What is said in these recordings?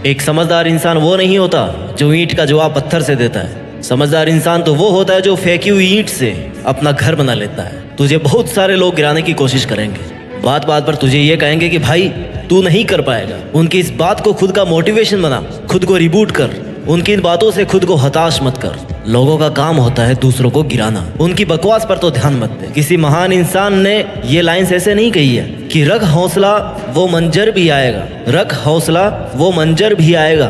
एक समझदार इंसान वो नहीं होता जो ईंट का जवाब पत्थर से देता है। समझदार इंसान तो वो होता है जो फेंकी हुई ईंट से अपना घर बना लेता है। तुझे बहुत सारे लोग गिराने की कोशिश करेंगे, बात बात पर तुझे ये कहेंगे कि भाई तू नहीं कर पाएगा। उनकी इस बात को खुद का मोटिवेशन बना, खुद को रिबूट कर। उनकी इन बातों से खुद को हताश मत कर। लोगों का काम होता है दूसरों को गिराना, उनकी बकवास पर तो ध्यान मत दे। किसी महान इंसान ने ये लाइन्स ऐसे नहीं कही है कि रख हौसला वो मंजर भी आएगा, रख हौसला वो मंजर भी आएगा,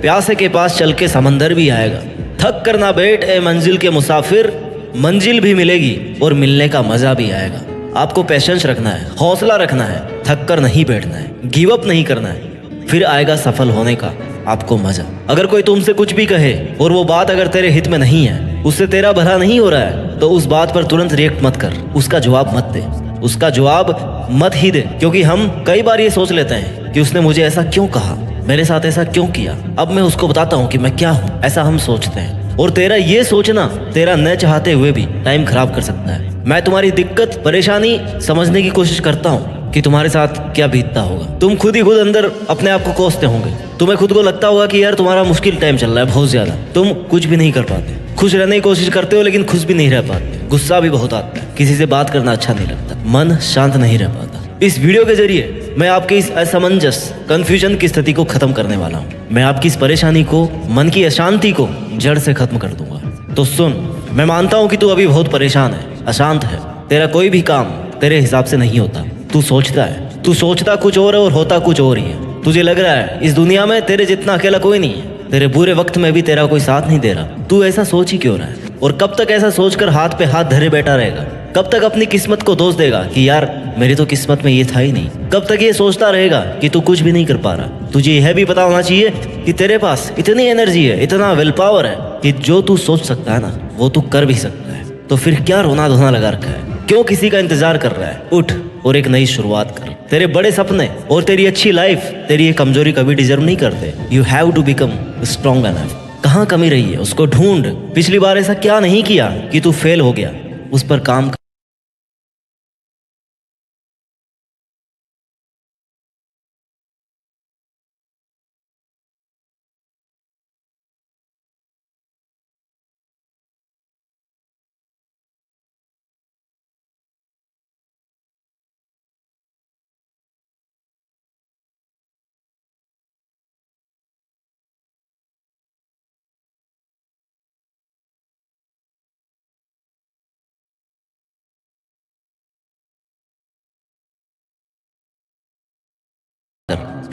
प्यासे के पास चल के समंदर भी आएगा। थक कर ना बैठ ए मंजिल के मुसाफिर, मंजिल भी मिलेगी और मिलने का मजा भी आएगा। आपको पेशेंस रखना है, हौसला रखना है, थक कर नहीं बैठना है, गिव अप नहीं करना है, फिर आएगा सफल होने का आपको मजा। अगर कोई तुमसे कुछ भी कहे और वो बात अगर तेरे हित में नहीं है, उससे तेरा भला नहीं हो रहा है, तो उस बात पर तुरंत रिएक्ट मत कर, उसका जवाब मत दे, उसका जवाब मत ही दे। क्योंकि हम कई बार ये सोच लेते हैं कि उसने मुझे ऐसा क्यों कहा, मेरे साथ ऐसा क्यों किया, अब मैं उसको बताता हूँ कि मैं क्या हूँ, ऐसा हम सोचते हैं। और तेरा ये सोचना तेरा न चाहते हुए भी टाइम खराब कर सकता है। मैं तुम्हारी दिक्कत परेशानी समझने की कोशिश करता हूँ कि तुम्हारे साथ क्या बीतता होगा। तुम खुद ही खुद अंदर अपने आप को कोसते होंगे। तुम्हें खुद को लगता होगा कि यार तुम्हारा मुश्किल टाइम चल रहा है बहुत ज्यादा, तुम कुछ भी नहीं कर पाते, खुश रहने की कोशिश करते हो लेकिन खुश भी नहीं रह पाते, गुस्सा भी बहुत आता है, किसी से बात करना अच्छा नहीं लगता, मन शांत नहीं रह पाता। इस वीडियो के जरिए मैं आपके इस असमंजस कंफ्यूजन की स्थिति को खत्म करने वाला हूँ। मैं आपकी इस परेशानी को, मन की अशांति को जड़ से खत्म कर दूंगा। तो सुन, मैं मानता हूँ कि तू अभी बहुत परेशान है, अशांत है, तेरा कोई भी काम तेरे हिसाब से नहीं होता। तू सोचता कुछ और है और होता कुछ और ही है। तुझे लग रहा है इस दुनिया में तेरे जितना अकेला कोई नहीं है, तेरे बुरे वक्त में भी तेरा कोई साथ नहीं दे रहा। तू ऐसा सोच ही क्यों रहा है? और कब तक ऐसा सोचकर हाथ पे हाथ धरे बैठा रहेगा? कब तक अपनी किस्मत को दोष देगा कि यार मेरी तो किस्मत में ये था ही नहीं? कब तक ये सोचता रहेगा कि तू कुछ भी नहीं कर पा रहा? तुझे यह भी पता होना चाहिए कि तेरे पास इतनी एनर्जी है, इतना विल पावर है कि जो तू सोच सकता है ना, वो तू कर भी सकता है। तो फिर क्या रोना धोना लगा रखा है? क्यों किसी का इंतजार कर रहा है? उठ और एक नई शुरुआत कर। तेरे बड़े सपने और तेरी अच्छी लाइफ तेरी ये कमजोरी कभी डिजर्व नहीं करते। You have to become strong enough. कहाँ कमी रही है उसको ढूंढ। पिछली बार ऐसा क्या नहीं किया कि तू फेल हो गया, उस पर काम कर।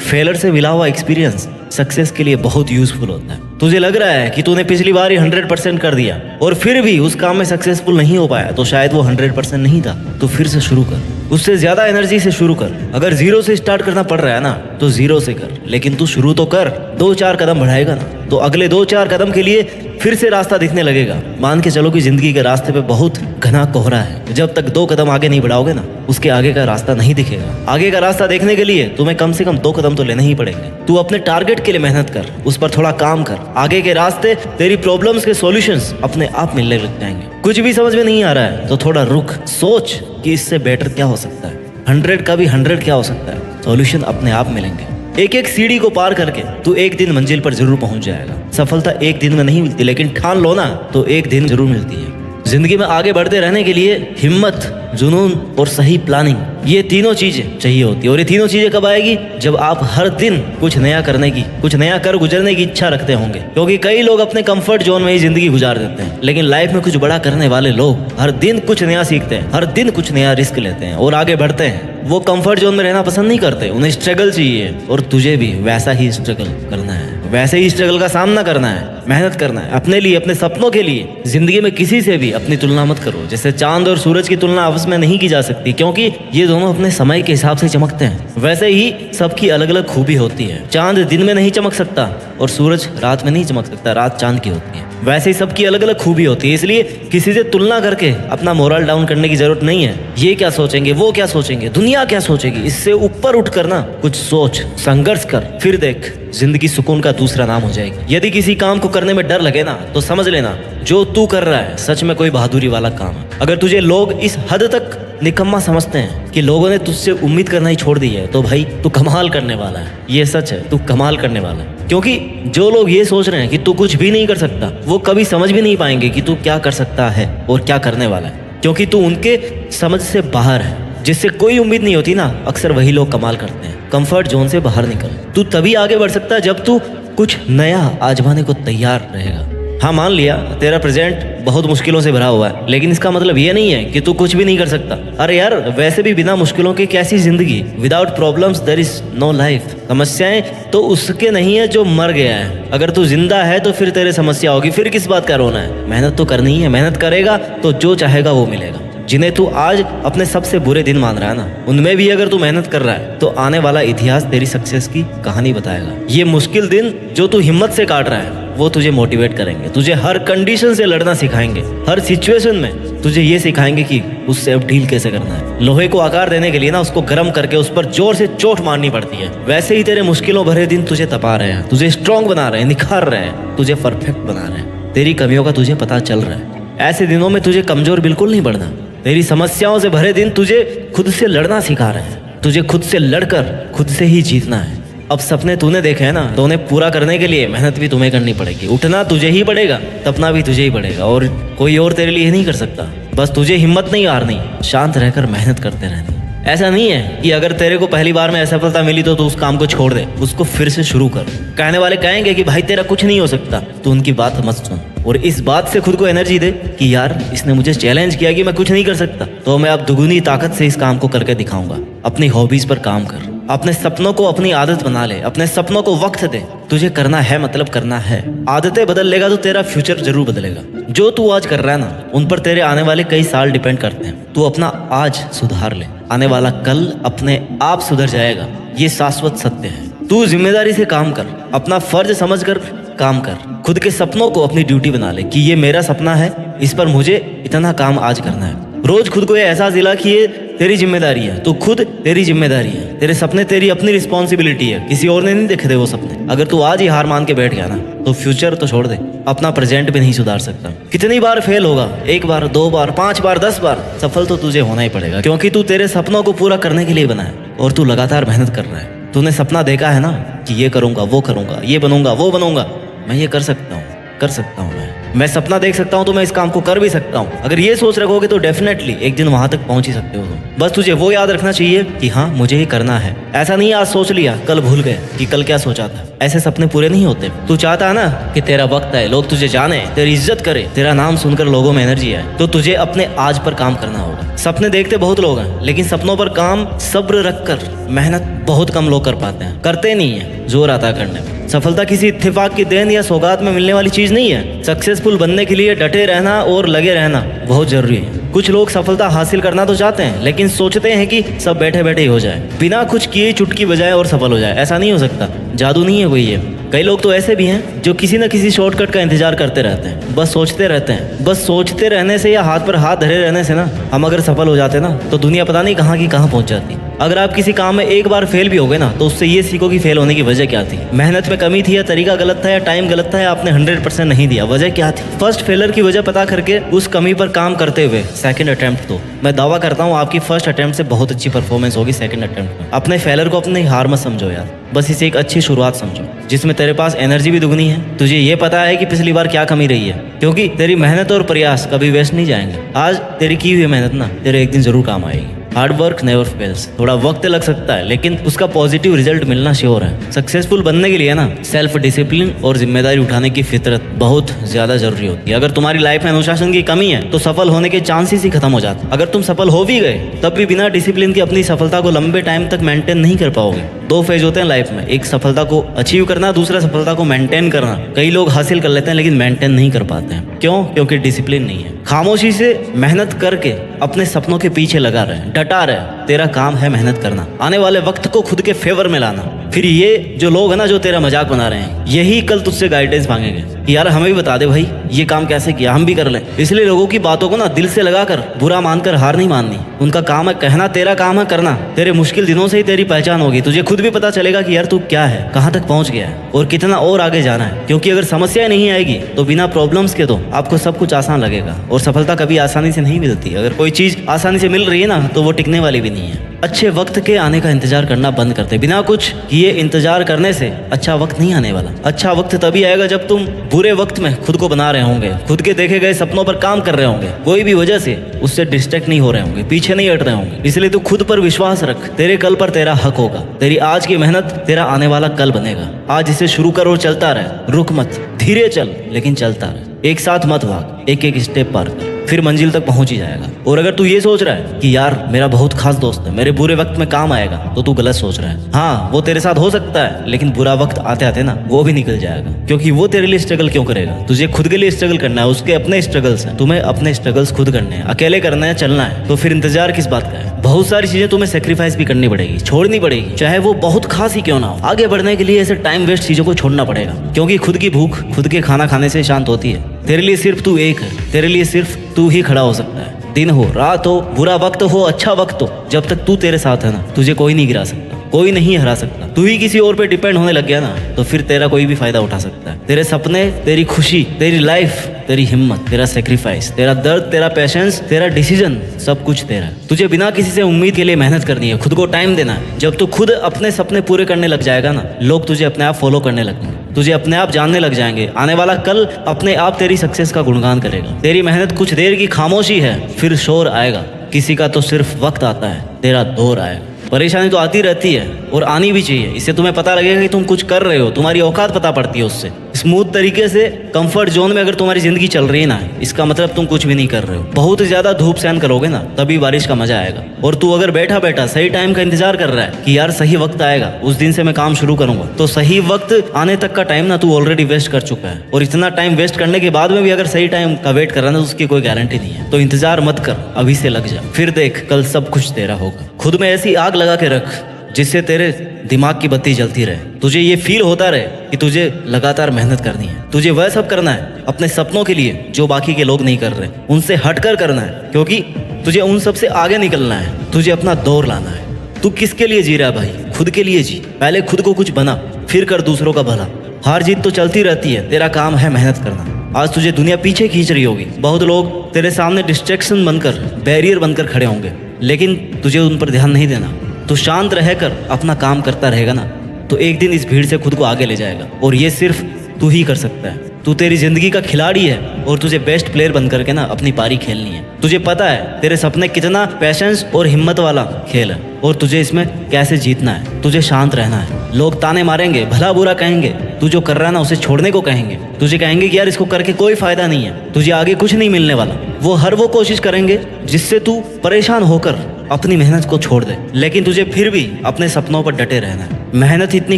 फेलर से मिला हुआ एक्सपीरियंस सक्सेस के लिए बहुत यूजफुल होता है। तुझे लग रहा है कि तूने पिछली बार ही 100% कर दिया और फिर भी उस काम में सक्सेसफुल नहीं हो पाया, तो शायद वो 100% नहीं था। तो फिर से शुरू कर, उससे ज्यादा एनर्जी से शुरू कर। अगर जीरो से स्टार्ट करना पड़ रहा है ना, तो जीरो से कर, लेकिन तू शुरू तो कर। 2-4 कदम बढ़ाएगा ना, तो अगले 2-4 कदम के लिए फिर से रास्ता दिखने लगेगा। मान के चलो कि जिंदगी के रास्ते पे बहुत घना कोहरा है। जब तक 2 कदम आगे नहीं बढ़ाओगे ना, उसके आगे का रास्ता नहीं दिखेगा। आगे का रास्ता देखने के लिए तुम्हें कम से कम 2 कदम तो लेने ही पड़ेंगे। तू अपने टारगेट के लिए मेहनत कर, उस पर थोड़ा काम कर। आगे के रास्ते, तेरी प्रॉब्लम्स के सॉल्यूशंस अपने आप मिलने लग जाएंगे। कुछ भी समझ में नहीं आ रहा है तो थोड़ा रुक, सोच कि इससे बेटर क्या हो सकता है, 100 का भी 100 क्या हो सकता है। सॉल्यूशन अपने आप मिलेंगे। एक एक सीढ़ी को पार करके तू एक दिन मंजिल पर जरूर पहुंच जाएगा। सफलता एक दिन में नहीं मिलती, लेकिन ठान लो ना तो एक दिन जरूर मिलती है। जिंदगी में आगे बढ़ते रहने के लिए हिम्मत, जुनून और सही प्लानिंग, ये तीनों चीजें चाहिए होती है। और ये तीनों चीजें कब आएगी? जब आप हर दिन कुछ नया करने की, कुछ नया कर गुजरने की इच्छा रखते होंगे। क्योंकि कई लोग अपने कंफर्ट जोन में ही जिंदगी गुजार देते हैं, लेकिन लाइफ में कुछ बड़ा करने वाले लोग हर दिन कुछ नया सीखते हैं, हर दिन कुछ नया रिस्क लेते हैं और आगे बढ़ते हैं। वो कंफर्ट जोन में रहना पसंद नहीं करते, उन्हें स्ट्रगल चाहिए। और तुझे भी वैसा ही स्ट्रगल करना है, वैसे ही स्ट्रगल का सामना करना है, मेहनत करना है अपने लिए, अपने सपनों के लिए। जिंदगी में किसी से भी अपनी तुलना मत करो। जैसे चांद और सूरज की तुलना आपस में नहीं की जा सकती, क्योंकि ये दोनों अपने समय के हिसाब से चमकते हैं। वैसे ही सबकी अलग अलग खूबी होती है। चांद दिन में नहीं चमक सकता और सूरज रात में नहीं चमक सकता, रात चांद की होती है। वैसे ही सबकी अलग अलग खूबी होती है। इसलिए किसी से तुलना करके अपना मोरल डाउन करने की जरूरत नहीं है। ये क्या सोचेंगे, वो क्या सोचेंगे, दुनिया क्या सोचेगी, इससे ऊपर उठ कर ना कुछ सोच, संघर्ष कर, फिर देख जिंदगी सुकून का दूसरा नाम हो जाएगी। यदि किसी काम को करने में डर लगे ना, तो समझ लेना जो तू कर रहा है सच में कोई बहादुरी वाला काम है। अगर तुझे लोग इस हद तक निकम्मा समझते हैं कि लोगों ने तुझसे उम्मीद करना ही छोड़ दी है, तो भाई तू कमाल करने वाला है। ये सच है, तू कमाल करने वाला है। क्योंकि जो लोग ये सोच रहे हैं कि तू कुछ भी नहीं कर सकता, वो कभी समझ भी नहीं पाएंगे कि तू क्या कर सकता है और क्या करने वाला है, क्योंकि तू उनके समझ से बाहर है। जिससे कोई उम्मीद नहीं होती ना, अक्सर वही लोग कमाल करते हैं। कंफर्ट जोन से बाहर निकल। तू तभी आगे बढ़ सकता है जब तू कुछ नया आजमाने को तैयार रहेगा। हाँ, मान लिया तेरा प्रेजेंट बहुत मुश्किलों से भरा हुआ है, लेकिन इसका मतलब ये नहीं है कि तू कुछ भी नहीं कर सकता। अरे यार, वैसे भी बिना मुश्किलों के कैसी जिंदगी? Without problems there is no life. समस्याएं तो उसके नहीं है जो मर गया है। अगर तू जिंदा है तो फिर तेरे समस्या होगी, फिर किस बात का रोना है? मेहनत तो करनी ही है। मेहनत करेगा तो जो चाहेगा वो मिलेगा। जिन्हें तू आज अपने सबसे बुरे दिन मान रहा है ना, उनमें भी अगर तू मेहनत कर रहा है तो आने वाला इतिहास तेरी सक्सेस की कहानी बताएगा। ये मुश्किल दिन जो तू हिम्मत से काट रहा है वो तुझे मोटिवेट करेंगे, तुझे हर कंडीशन से लड़ना सिखाएंगे। हर सिचुएशन में तुझे ये सिखाएंगे कि उससे अब डील कैसे करना है। लोहे को आकार देने के लिए ना उसको गर्म करके उस पर जोर से चोट मारनी पड़ती है। वैसे ही तेरे मुश्किलों भरे दिन तुझे तपा रहे हैं, तुझे स्ट्रांग बना रहे हैं, निखार रहे हैं, तुझे परफेक्ट बना रहे हैं। तेरी कमियों का तुझे पता चल रहा है। ऐसे दिनों में तुझे कमजोर बिल्कुल नहीं बढ़ना। तेरी समस्याओं से भरे दिन तुझे खुद से लड़ना सिखा रहे हैं। तुझे खुद से लड़कर खुद से ही जीतना है। अब सपने तूने देखे हैं ना, तो उन्हें पूरा करने के लिए मेहनत भी तुम्हें करनी पड़ेगी। उठना तुझे ही पड़ेगा, तपना भी तुझे ही पड़ेगा, और कोई और तेरे लिए नहीं कर सकता। बस तुझे हिम्मत नहीं हारनी, शांत रहकर मेहनत करते रहनी। ऐसा नहीं है कि अगर तेरे को पहली बार में असफलता मिली तो तू उस काम को छोड़ दे, उसको फिर से शुरू कर। कहने वाले कहेंगे कि भाई तेरा कुछ नहीं हो सकता, तो उनकी बात मत सुन और इस बात से खुद को एनर्जी दे कि यार इसने मुझे चैलेंज किया कि मैं कुछ नहीं कर सकता, तो मैं अब दुगुनी ताकत से इस काम को करके दिखाऊंगा। अपनी हॉबीज पर काम कर, अपने सपनों को अपनी आदत बना ले, अपने सपनों को वक्त दे। तुझे करना है मतलब करना है। आदतें बदल लेगा तो तेरा फ्यूचर जरूर बदलेगा। जो तू आज कर रहा है ना, उन पर तेरे आने वाले कई साल डिपेंड करते हैं। तू अपना आज सुधार ले, आने वाला कल अपने आप सुधर जाएगा। ये शाश्वत सत्य है। तू जिम्मेदारी से काम कर, अपना फर्ज समझकर काम कर। खुद के सपनों को अपनी ड्यूटी बना ले कि ये मेरा सपना है, इस पर मुझे इतना काम आज करना है। रोज खुद को ये एहसास दिला कि ये तेरी जिम्मेदारी है। तू खुद तेरी जिम्मेदारी है। तेरे सपने तेरी अपनी रिस्पॉन्सिबिलिटी है, किसी और ने नहीं देखे थे वो सपने। अगर तू आज ही हार मान के बैठ गया ना, तो फ्यूचर तो छोड़ दे, अपना प्रेजेंट भी नहीं सुधार सकता। कितनी बार फेल होगा? 1 बार, 2 बार, 5 बार, 10 बार, सफल तो तुझे होना ही पड़ेगा, क्योंकि तू तेरे सपनों को पूरा करने के लिए बना है और तू लगातार मेहनत कर रहा है। तूने सपना देखा है ना कि ये करूंगा, वो करूंगा, ये बनूंगा, वो बनूंगा, मैं ये कर सकता हूँ, कर सकता हूँ। मैं सपना देख सकता हूँ तो मैं इस काम को कर भी सकता हूँ। अगर ये सोच रखोगे तो डेफिनेटली एक दिन वहां तक पहुंच ही सकते हो। बस तुझे वो याद रखना चाहिए कि हाँ, मुझे ही करना है। ऐसा नहीं आज सोच लिया कल भूल गए कि कल क्या सोचा था। ऐसे सपने पूरे नहीं होते। तू चाहता है ना कि तेरा वक्त है, लोग तुझे जाने, तेरी इज्जत करे, तेरा नाम सुनकर लोगों में एनर्जी आए, तो तुझे अपने आज पर काम करना होगा। सपने देखते बहुत लोग हैं, लेकिन सपनों पर काम सब्र रखकर मेहनत बहुत कम लोग कर पाते हैं। करते नहीं है, जोर आता है करने में। सफलता किसी इत्तेफाक की देन या सौगात में मिलने वाली चीज नहीं है। सक्सेसफुल बनने के लिए डटे रहना और लगे रहना बहुत जरूरी है। कुछ लोग सफलता हासिल करना तो चाहते हैं, लेकिन सोचते हैं कि सब बैठे बैठे ही हो जाए, बिना कुछ किए चुटकी बजाए और सफल हो जाए। ऐसा नहीं हो सकता, जादू नहीं है कोई ये। कई लोग तो ऐसे भी हैं जो किसी न किसी शॉर्टकट का इंतजार करते रहते हैं, बस सोचते रहते हैं। बस सोचते रहने से या हाथ पर हाथ धरे रहने से ना, हम अगर सफल हो जाते ना, तो दुनिया पता नहीं कहाँ की कहाँ पहुंच जाती। अगर आप किसी काम में एक बार फेल भी हो गए ना, तो उससे ये सीखो कि फेल होने की वजह क्या थी। मेहनत में कमी थी, या तरीका गलत था, या टाइम गलत था, या आपने 100% नहीं दिया। वजह क्या थी? फर्स्ट फेलर की वजह पता करके उस कमी पर काम करते हुए सेकंड अटेम्प्ट तो मैं दावा करता हूँ आपकी फर्स्ट अटेम्प्ट से बहुत अच्छी परफॉर्मेंस होगी सेकंड अटेम्प्ट में। अपने फेलर को अपनी हार मत समझो यार, बस इसे एक अच्छी शुरुआत समझो जिसमें तेरे पास एनर्जी भी दुगनी है। तुझे ये पता है कि पिछली बार क्या कमी रही है, क्योंकि तेरी मेहनत और प्रयास कभी वेस्ट नहीं जाएंगे। आज तेरी की हुई मेहनत ना तेरे एक दिन जरूर काम आएगी। Hard work never fails. थोड़ा वक्त लग सकता है, लेकिन उसका पॉजिटिव रिजल्ट मिलना श्योर है। सक्सेसफुल बनने के लिए ना सेल्फ डिसिप्लिन और जिम्मेदारी उठाने की फितरत बहुत ज्यादा जरूरी होती है। अगर तुम्हारी लाइफ में अनुशासन की कमी है तो सफल होने के चांसेस ही खत्म हो जाते। अगर तुम सफल हो भी गए तब भी बिना डिसिप्लिन के अपनी सफलता को लंबे टाइम तक मेंटेन नहीं कर पाओगे। 2 फेज होते हैं लाइफ में, एक सफलता को अचीव करना, दूसरा सफलता को मेंटेन करना। कई लोग हासिल कर लेते हैं लेकिन मेंटेन नहीं कर पाते हैं। क्यों? क्योंकि डिसिप्लिन नहीं है। खामोशी से मेहनत करके अपने सपनों के पीछे लगा रहे, डटा रहे। तेरा काम है मेहनत करना, आने वाले वक्त को खुद के फेवर में लाना। फिर ये जो लोग हैं ना, जो तेरा मजाक बना रहे हैं, यही कल तुझसे गाइडेंस मांगेंगे कि यार हमें भी बता दे भाई, ये काम कैसे किया, हम भी कर लें। इसलिए लोगों की बातों को ना दिल से लगाकर बुरा मानकर हार नहीं माननी। उनका काम है कहना, तेरा काम है करना। तेरे मुश्किल दिनों से ही तेरी पहचान होगी। तुझे खुद भी पता चलेगा कि यार तू क्या है, कहाँ तक पहुंच गया है और कितना और आगे जाना है। क्योंकि अगर समस्याएं नहीं आएगी तो बिना प्रॉब्लम्स के तो आपको सब कुछ आसान लगेगा। और सफलता कभी आसानी से नहीं मिलती। अगर कोई चीज आसानी से मिल रही है ना, तो वो टिकने वाली भी नहीं है। अच्छे वक्त के आने का इंतजार करना बंद करते। बिना कुछ किए इंतजार करने से अच्छा वक्त नहीं आने वाला। अच्छा वक्त तभी आएगा जब तुम बुरे वक्त में खुद को बना रहे होंगे, खुद के देखे गए सपनों पर काम कर रहे होंगे, कोई भी वजह से उससे डिस्ट्रैक्ट नहीं हो रहे होंगे, पीछे नहीं हट रहे होंगे। इसलिए तू खुद पर विश्वास रख, तेरे कल पर तेरा हक होगा। तेरी आज की मेहनत तेरा आने वाला कल बनेगा। आज इसे शुरू कर और चलता रहे, रुक मत, धीरे चल लेकिन चलता रहे। एक साथ मत भाग, एक एक स्टेप पार कर, फिर मंजिल तक पहुंच ही जाएगा। और अगर तू ये सोच रहा है कि यार मेरा बहुत खास दोस्त है, मेरे बुरे वक्त में काम आएगा, तो तू गलत सोच रहा है। हाँ, वो तेरे साथ हो सकता है, लेकिन बुरा वक्त आते आते ना वो भी निकल जाएगा। क्योंकि वो तेरे लिए स्ट्रगल क्यों करेगा? तुझे खुद के लिए स्ट्रगल करना है, उसके अपने स्ट्रगल्स हैं। तुम्हें अपने स्ट्रगल्स खुद करने हैं, अकेले करना है, चलना है। तो फिर इंतजार किस बात का है? बहुत सारी चीजें तुम्हें सेक्रीफाइस भी करनी पड़ेगी, छोड़नी पड़ेगी, चाहे वो बहुत खास ही क्यों ना हो। आगे बढ़ने के लिए ऐसे टाइम वेस्ट चीजों को छोड़ना पड़ेगा, क्योंकि खुद की भूख खुद के खाना खाने से शांत होती है। तेरे लिए सिर्फ तू एक है, तेरे लिए सिर्फ तू ही खड़ा हो सकता है। दिन हो, रात हो, बुरा वक्त हो, अच्छा वक्त हो, जब तक तू तेरे साथ है ना, तुझे कोई नहीं गिरा सकता, कोई नहीं हरा सकता। तू ही किसी और पे डिपेंड होने लग गया ना, तो फिर तेरा कोई भी फायदा उठा सकता है। तेरे सपने, तेरी खुशी, तेरी लाइफ, तेरी हिम्मत, तेरा सेक्रीफाइस, तेरा दर्द, तेरा पेशेंस, तेरा डिसीजन, सब कुछ तेरा। तुझे बिना किसी से उम्मीद के लिए मेहनत करनी है, खुद को टाइम देना है। जब तू खुद अपने सपने पूरे करने लग जाएगा ना, लोग तुझे अपने आप फॉलो करने लगेंगे, तुझे अपने आप जानने लग जाएंगे। आने वाला कल अपने आप तेरी सक्सेस का गुणगान करेगा। तेरी मेहनत कुछ देर की खामोशी है, फिर शोर आएगा। किसी का तो सिर्फ वक्त आता है, तेरा दौर आएगा। परेशानी तो आती रहती है और आनी भी चाहिए। इससे तुम्हें पता लगेगा कि तुम कुछ कर रहे हो, तुम्हारी औकात पता पड़ती है उससे। स्मूथ तरीके से कंफर्ट जोन में अगर तुम्हारी जिंदगी चल रही है ना, इसका मतलब तुम कुछ भी नहीं कर रहे हो। बहुत ज्यादा धूप सहन करोगे ना, तभी बारिश का मजा आएगा। और तू अगर बैठा बैठा सही टाइम का इंतजार कर रहा है कि यार सही वक्त आएगा, उस दिन से मैं काम शुरू करूंगा, तो सही वक्त आने तक का टाइम ना तू ऑलरेडी वेस्ट कर चुका है। और इतना टाइम वेस्ट करने के बाद में भी अगर सही टाइम का वेट कर रहा है ना, तो उसकी कोई गारंटी नहीं है। तो इंतजार मत कर, अभी से लग जा, फिर देख कल सब कुछ तेरा होगा। खुद में ऐसी आग लगा के रख जिससे तेरे दिमाग की बत्ती जलती रहे, तुझे ये फील होता रहे कि तुझे लगातार मेहनत करनी है। तुझे वह सब करना है अपने सपनों के लिए जो बाकी के लोग नहीं कर रहे, उनसे हटकर करना है, क्योंकि तुझे उन सब से आगे निकलना है। तुझे अपना दौर लाना है। तू किसके लिए जी रहा है भाई? खुद के लिए जी। पहले खुद को कुछ बना, फिर कर दूसरों का भला। हार जीत तो चलती रहती है, तेरा काम है मेहनत करना। आज तुझे दुनिया पीछे खींच रही होगी, बहुत लोग तेरे सामने डिस्ट्रैक्शन बनकर, बैरियर बनकर खड़े होंगे, लेकिन तुझे उन पर ध्यान नहीं देना। तो शांत रहकर अपना काम करता रहेगा ना, तो एक दिन इस भीड़ से खुद को आगे ले जाएगा। और ये सिर्फ तू ही कर सकता है। तू तेरी जिंदगी का खिलाड़ी है और तुझे बेस्ट प्लेयर बन करके ना अपनी पारी खेलनी है। तुझे पता है तेरे सपने कितना पैशंस और हिम्मत वाला खेल है, और तुझे इसमें कैसे जीतना है। तुझे शांत रहना है। लोग ताने मारेंगे, भला बुरा कहेंगे, तू जो कर रहा है ना उसे छोड़ने को कहेंगे। तुझे कहेंगे कि यार इसको करके कोई फायदा नहीं है, तुझे आगे कुछ नहीं मिलने वाला। वो कोशिश करेंगे जिससे तू परेशान होकर अपनी मेहनत को छोड़ दे, लेकिन तुझे फिर भी अपने सपनों पर डटे रहना है। मेहनत इतनी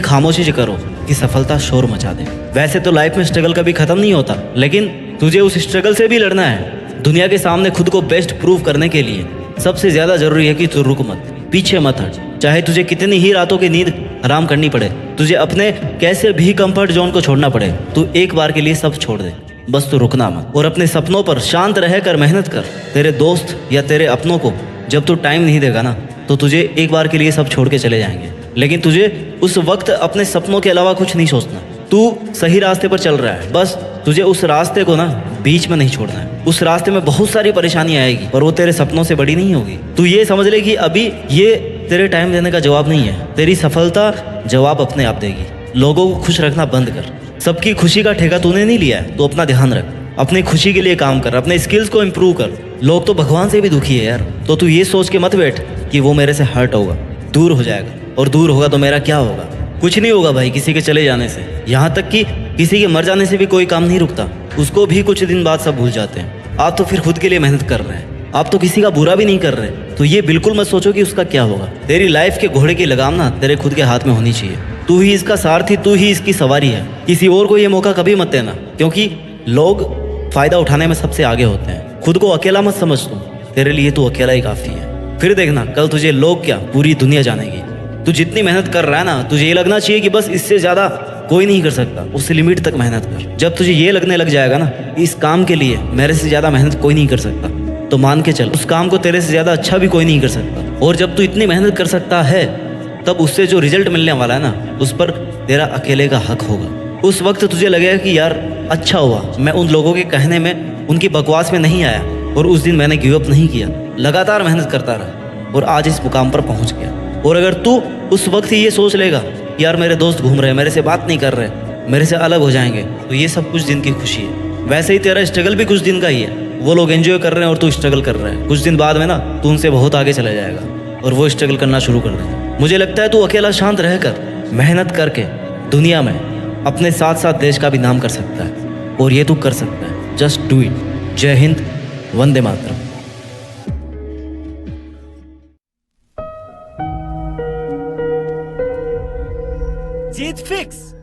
खामोशी से करो कि सफलता शोर मचा दे। वैसे तो लाइफ में स्ट्रगल कभी खत्म नहीं होता, लेकिन तुझे उस स्ट्रगल से भी लड़ना है। दुनिया के सामने खुद को बेस्ट प्रूव करने के लिए सबसे ज्यादा जरूरी है कि तू रुक मत, पीछे मत हट। चाहे तुझे कितनी ही रातों की नींद हराम करनी पड़े, तुझे अपने कैसे भी कंफर्ट जोन को छोड़ना पड़े, तू एक बार के लिए सब छोड़ दे। बस तू रुकना मत और अपने सपनों पर शांत रहकर मेहनत कर। तेरे दोस्त या तेरे अपनों को जब तू टाइम नहीं देगा ना, तो तुझे एक बार के लिए सब छोड़ के चले जाएंगे। लेकिन तुझे उस वक्त अपने सपनों के अलावा कुछ नहीं सोचना। तू सही रास्ते पर चल रहा है, बस तुझे उस रास्ते को ना बीच में नहीं छोड़ना है। उस रास्ते में बहुत सारी परेशानी आएगी, पर वो तेरे सपनों से बड़ी नहीं होगी। तू ये समझ ले कि अभी ये तेरे टाइम देने का जवाब नहीं है, तेरी सफलता जवाब अपने आप देगी। लोगों को खुश रखना बंद कर। सबकी खुशी का ठेका तूने नहीं लिया है, तो अपना ध्यान रख। अपनी खुशी के लिए काम कर, अपने स्किल्स को इम्प्रूव कर। लोग तो भगवान से भी दुखी है यार, तो तू ये सोच के मत बैठ कि वो मेरे से हर्ट होगा, दूर हो जाएगा, और दूर होगा तो मेरा क्या होगा। कुछ नहीं होगा भाई किसी के चले जाने से। यहाँ तक कि किसी के मर जाने से भी कोई काम नहीं रुकता, उसको भी कुछ दिन बाद सब भूल जाते हैं। आप तो फिर खुद के लिए मेहनत कर रहे हैं, आप तो किसी का बुरा भी नहीं कर रहे, तो ये बिल्कुल मत सोचो कि उसका क्या होगा। तेरी लाइफ के घोड़े की लगाम ना तेरे खुद के हाथ में होनी चाहिए। तू ही इसका सारथी, तू ही इसकी सवारी है। किसी और को ये मौका कभी मत देना, क्योंकि लोग फायदा उठाने में सबसे आगे होते हैं। खुद को अकेला मत समझ तू, तेरे लिए तू अकेला ही काफी है। फिर देखना कल तुझे लोग क्या, पूरी दुनिया जानेगी। तू जितनी मेहनत कर रहा है ना, तुझे ये लगना चाहिए कि बस इससे ज्यादा कोई नहीं कर सकता। उस लिमिट तक मेहनत कर। जब तुझे ये लगने लग जाएगा ना, इस काम के लिए मेरे से ज्यादा मेहनत कोई नहीं कर सकता, तो मान के चल उस काम को तेरे से ज्यादा अच्छा भी कोई नहीं कर सकता। और जब तू इतनी मेहनत कर सकता है, तब उससे जो रिजल्ट मिलने वाला है ना, उस पर तेरा अकेले का हक होगा। उस वक्त तुझे लगेगा कि यार अच्छा हुआ मैं उन लोगों के कहने में, उनकी बकवास में नहीं आया, और उस दिन मैंने गिव अप नहीं किया, लगातार मेहनत करता रहा। और आज इस मुकाम पर पहुंच गया। और अगर तू उस वक्त ही ये सोच लेगा यार मेरे दोस्त घूम रहे हैं, मेरे से बात नहीं कर रहे, मेरे से अलग हो जाएंगे, तो ये सब कुछ दिन की खुशी है। वैसे ही तेरा स्ट्रगल भी कुछ दिन का ही है। वो लोग एंजॉय कर रहे हैं और तू स्ट्रगल कर रहा है। कुछ दिन बाद में ना तू उनसे बहुत आगे चला जाएगा और वो स्ट्रगल करना शुरू कर देगा। मुझे लगता है तू अकेला शांत रहकर मेहनत करके दुनिया में अपने साथ साथ देश का भी नाम कर सकता है, और ये तू कर सकता है। Just do it. जय हिंद, वंदे मातरम। जीत फिक्स।